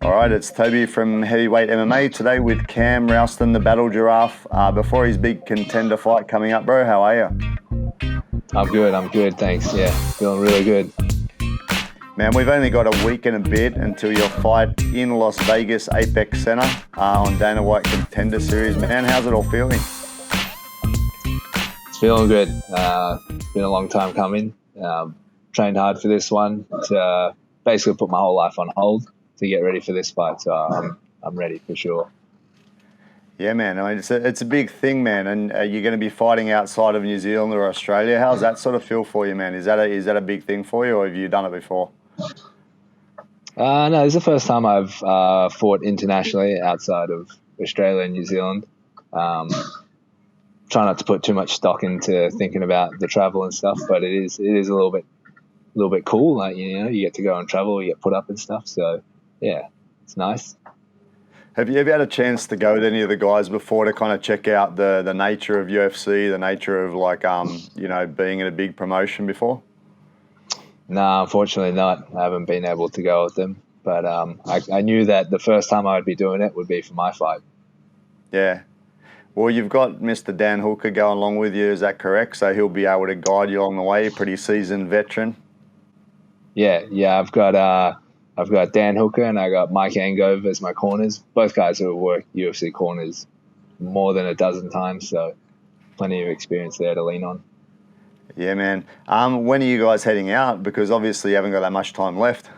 All right, it's Toby from Heavyweight MMA today with Cam Rowston, the Battle Giraffe. Before his big contender fight coming up, bro, how are you? I'm good, thanks. Yeah, feeling really good. Man, we've only got a week and a bit until your fight in Las Vegas Apex Center on Dana White Contender Series. Man, how's it all feeling? It's feeling good. Been a long time coming. Trained hard for this one. Basically put my whole life on hold to get ready for this fight. So I'm ready for sure. Yeah, man. I mean, it's a big thing, man. And you're going to be fighting outside of New Zealand or Australia. How's that sort of feel for you, man? Is that a big thing for you, or have you done it before? No, it's the first time I've fought internationally outside of Australia and New Zealand. Try not to put too much stock into thinking about the travel and stuff, but it is a little bit cool. Like, you get to go and travel, you get put up and stuff. So yeah, it's nice. Have you ever had a chance to go with any of the guys before to kind of check out the nature of UFC, the nature of being in a big promotion before? No, unfortunately not. I haven't been able to go with them. But I knew that the first time I would be doing it would be for my fight. Yeah. Well, you've got Mr. Dan Hooker going along with you, is that correct? So he'll be able to guide you along the way, pretty seasoned veteran. Yeah, I've got Dan Hooker and I got Mike Angove as my corners. Both guys who have worked UFC corners more than a dozen times, so plenty of experience there to lean on. Yeah, man. When are you guys heading out? Because obviously you haven't got that much time left.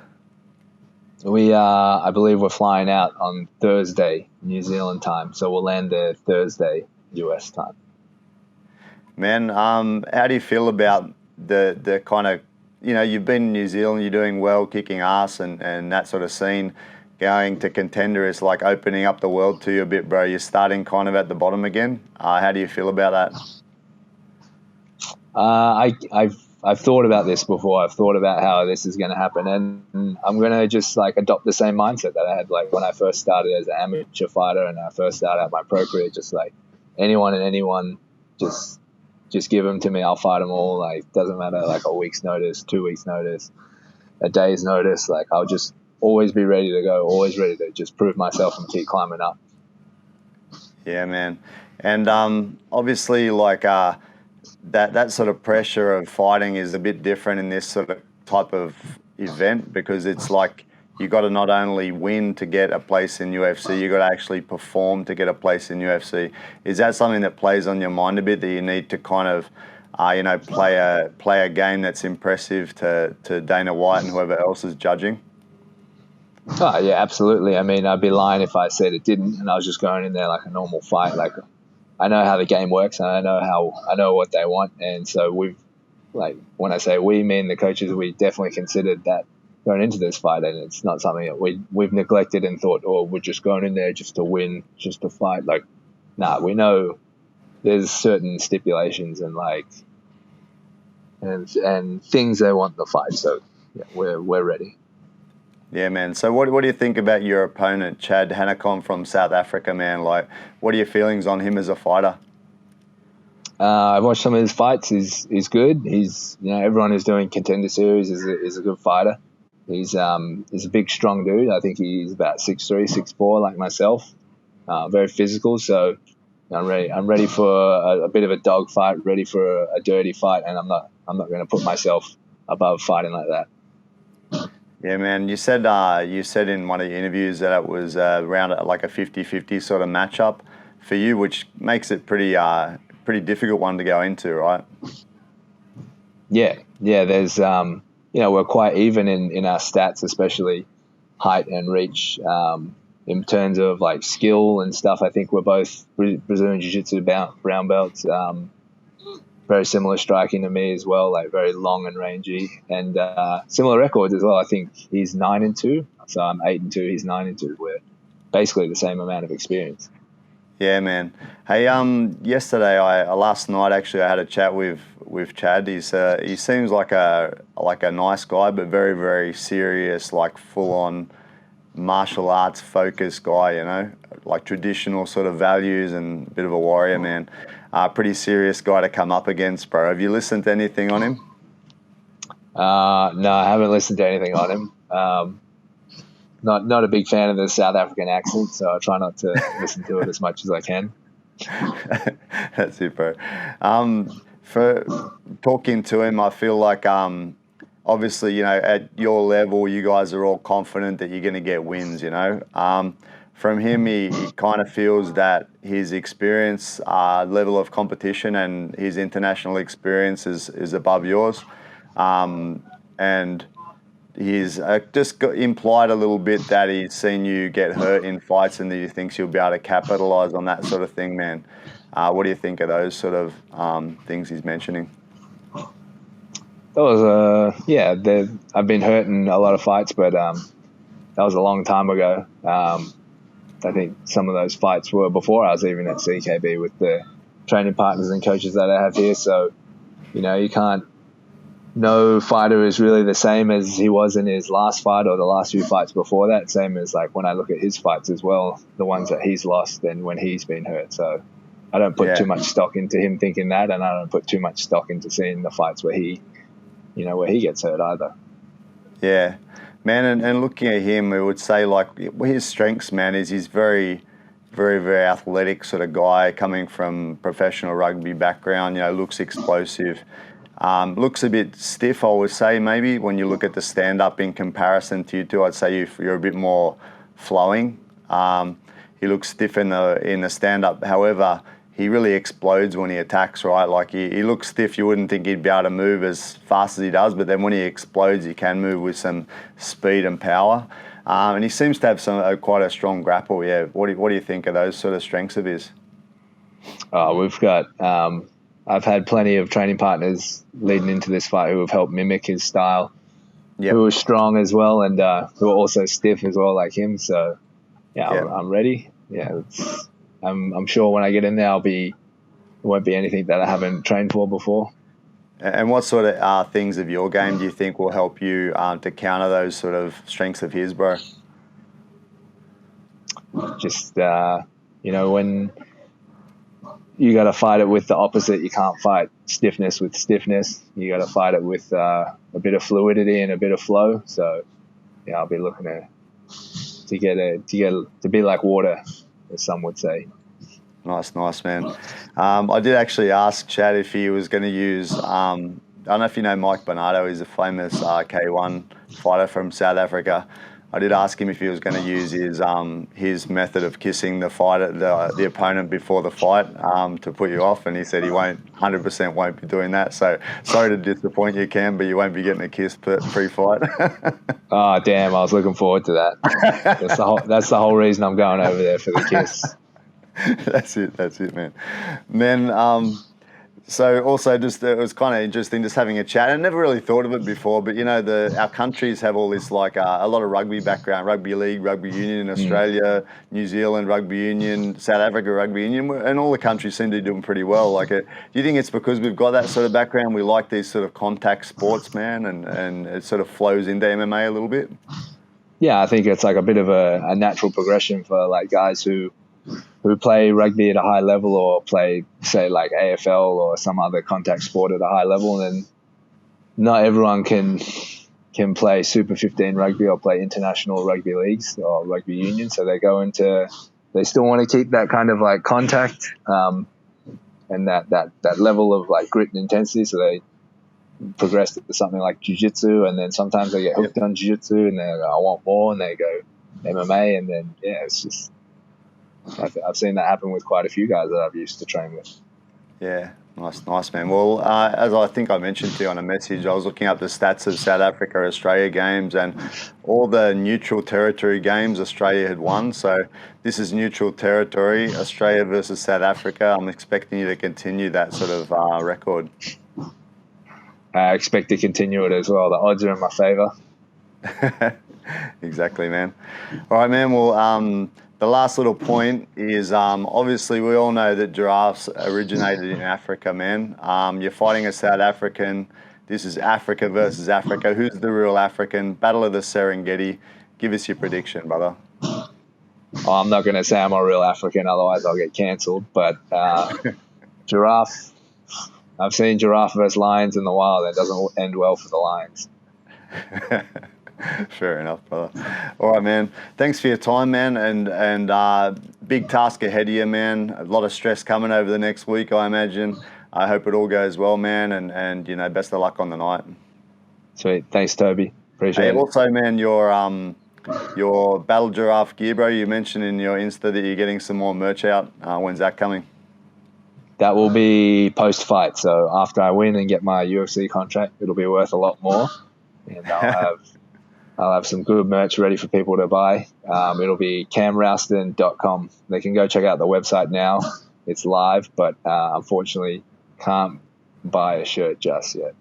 I believe we're flying out on Thursday, New Zealand time, so we'll land there Thursday, US time. Man, how do you feel about the kind of, you've been in New Zealand, you're doing well, kicking ass and that sort of scene. Going to Contender is like opening up the world to you a bit, bro. You're starting kind of at the bottom again. How do you feel about that? I've thought about this before. I've thought about how this is going to happen, and I'm going to just adopt the same mindset that I had when I first started as an amateur fighter and I first started out my pro career. Just anyone, just give them to me. I'll fight them all. Doesn't matter a week's notice, 2 weeks notice, a day's notice. I'll just always be ready to go, always ready to just prove myself and keep climbing up. Yeah, man. And obviously that sort of pressure of fighting is a bit different in this sort of type of event, because it's you got to not only win to get a place in UFC, you got to actually perform to get a place in UFC. Is that something that plays on your mind a bit, that you need to kind of play a game that's impressive to Dana White and whoever else is judging? Oh yeah, absolutely. I mean, I'd be lying if I said it didn't, and I was just going in there like a normal fight. I know how the game works, and I know what they want, and so we've when I say we, me and the coaches, we definitely considered that going into this fight, and it's not something that we've neglected and thought, oh, we're just going in there just to win, just to fight. We know there's certain stipulations and and things they want in the fight. So yeah, we're ready. Yeah, man. So what do you think about your opponent, Chad Hanekom from South Africa, man? What are your feelings on him as a fighter? I've watched some of his fights. He's good. He's everyone who's doing Contender Series is a good fighter. He's a big, strong dude. I think he's about 6'3", 6'4", like myself. Very physical. So I'm ready for a bit of a dog fight. Ready for a dirty fight, and I'm not going to put myself above fighting like that. Yeah, man. You said in one of your interviews that it was around a 50-50 sort of matchup for you, which makes it pretty difficult one to go into, right? Yeah. There's we're quite even in our stats, especially height and reach. In terms of skill and stuff, I think we're both Brazilian Jiu-Jitsu brown belts. Very similar striking to me as well, very long and rangy, and similar records as well. I think he's 9-2, so I'm 8-2. He's 9-2. We're basically the same amount of experience. Yeah, man. Hey, last night actually, I had a chat with Chad. He seems like a nice guy, but very, very serious, full on martial arts focused guy. Traditional sort of values and a bit of a warrior, man. Pretty serious guy to come up against, bro. Have you listened to anything on him? No, I haven't listened to anything on him. not a big fan of the South African accent, so I try not to listen to it as much as I can. That's it, bro. For talking to him, I feel like obviously, you know, at your level, you guys are all confident that you're going to get wins, you know. From him, he kind of feels that his experience, level of competition and his international experience is above yours. And he's implied a little bit that he's seen you get hurt in fights and that he thinks you'll be able to capitalize on that sort of thing, man. What do you think of those sort of things he's mentioning? That was I've been hurt in a lot of fights, but that was a long time ago. I think some of those fights were before I was even at CKB with the training partners and coaches that I have here. So, you know, no fighter is really the same as he was in his last fight or the last few fights before that. Same as like when I look at his fights as well, the ones that he's lost and when he's been hurt. So I don't put too much stock into him thinking that, and I don't put too much stock into seeing the fights where he gets hurt either. Yeah. Man, and looking at him, we would say like his strengths, man, is he's very, very, very athletic sort of guy coming from professional rugby background. You know, looks explosive, looks a bit stiff. I would say maybe when you look at the stand up in comparison to you two, I'd say you're a bit more flowing. He looks stiff in the stand up. However, he really explodes when he attacks, right? Like he looks stiff. You wouldn't think he'd be able to move as fast as he does, but then when he explodes, he can move with some speed and power. And he seems to have quite a strong grapple. Yeah. What do you think of those sort of strengths of his? We've got. I've had plenty of training partners leading into this fight who have helped mimic his style, who are strong as well, and who are also stiff as well, like him. So, I'm ready. Yeah. I'm sure when I get in there, it won't be anything that I haven't trained for before. And what sort of things of your game do you think will help you to counter those sort of strengths of his, bro? Just, when you got to fight it with the opposite, you can't fight stiffness with stiffness. You got to fight it with a bit of fluidity and a bit of flow. So, I'll be looking to be like water, as some would say. Nice, man. I did actually ask Chad if he was going to use, I don't know if you know Mike Bernardo, he's a famous K1 fighter from South Africa. I did ask him if he was going to use his method of kissing the fighter, the opponent before the fight to put you off, and he said he 100% won't be doing that. So sorry to disappoint you, Cam, but you won't be getting a kiss pre-fight. Oh, damn, I was looking forward to that. That's the whole reason I'm going over there, for the kiss. That's it, man. Then, so also just it was kind of interesting just having a chat. I never really thought of it before, but our countries have all this like a lot of rugby background, rugby league, rugby union in Australia, New Zealand rugby union, South Africa rugby union, and all the countries seem to be doing pretty well. Like, do you think it's because we've got that sort of background? We like these sort of contact sports, man, and it sort of flows into MMA a little bit. Yeah, I think it's like a bit of a natural progression for like guys who play rugby at a high level or play, say, like AFL or some other contact sport at a high level. And not everyone can play Super 15 rugby or play international rugby leagues or rugby union. So they still want to keep that kind of like contact and that level of like grit and intensity. So they progress to something like jiu-jitsu, and then sometimes they get hooked on jiu-jitsu and they go, I want more, and they go MMA, and then, it's just, I've seen that happen with quite a few guys that I've used to train with. Yeah, nice, man. Well, as I think I mentioned to you on a message, I was looking up the stats of South Africa, Australia games, and all the neutral territory games Australia had won. So this is neutral territory, Australia versus South Africa. I'm expecting you to continue that sort of record. I expect to continue it as well. The odds are in my favour. Exactly, man. All right, man. Well, the last little point is obviously we all know that giraffes originated in Africa, man. You're fighting a South African. This is Africa versus Africa. Who's the real African? Battle of the Serengeti. Give us your prediction, brother. Oh, I'm not going to say I'm a real African, otherwise I'll get cancelled. But giraffe. I've seen giraffe versus lions in the wild. That doesn't end well for the lions. Fair enough, brother. All right, man. Thanks for your time, man, and big task ahead of you, man. A lot of stress coming over the next week, I imagine. I hope it all goes well, man, and you know, best of luck on the night. Sweet. Thanks, Toby. Appreciate Hey, it. also, man, your Battle Giraffe gear, bro. You mentioned in your Insta that you're getting some more merch out. When's that coming? That will be post-fight. So after I win and get my UFC contract, it'll be worth a lot more, and I'll have some good merch ready for people to buy. It'll be camrowston.com. They can go check out the website now. It's live, but unfortunately can't buy a shirt just yet.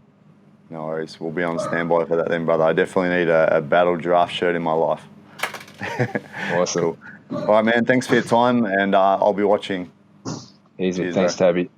No worries. We'll be on standby for that then, brother. I definitely need a Battle Giraffe shirt in my life. Awesome. Cool. All right, man. Thanks for your time, and I'll be watching. Easy. Cheers, Thanks, bro. Toby.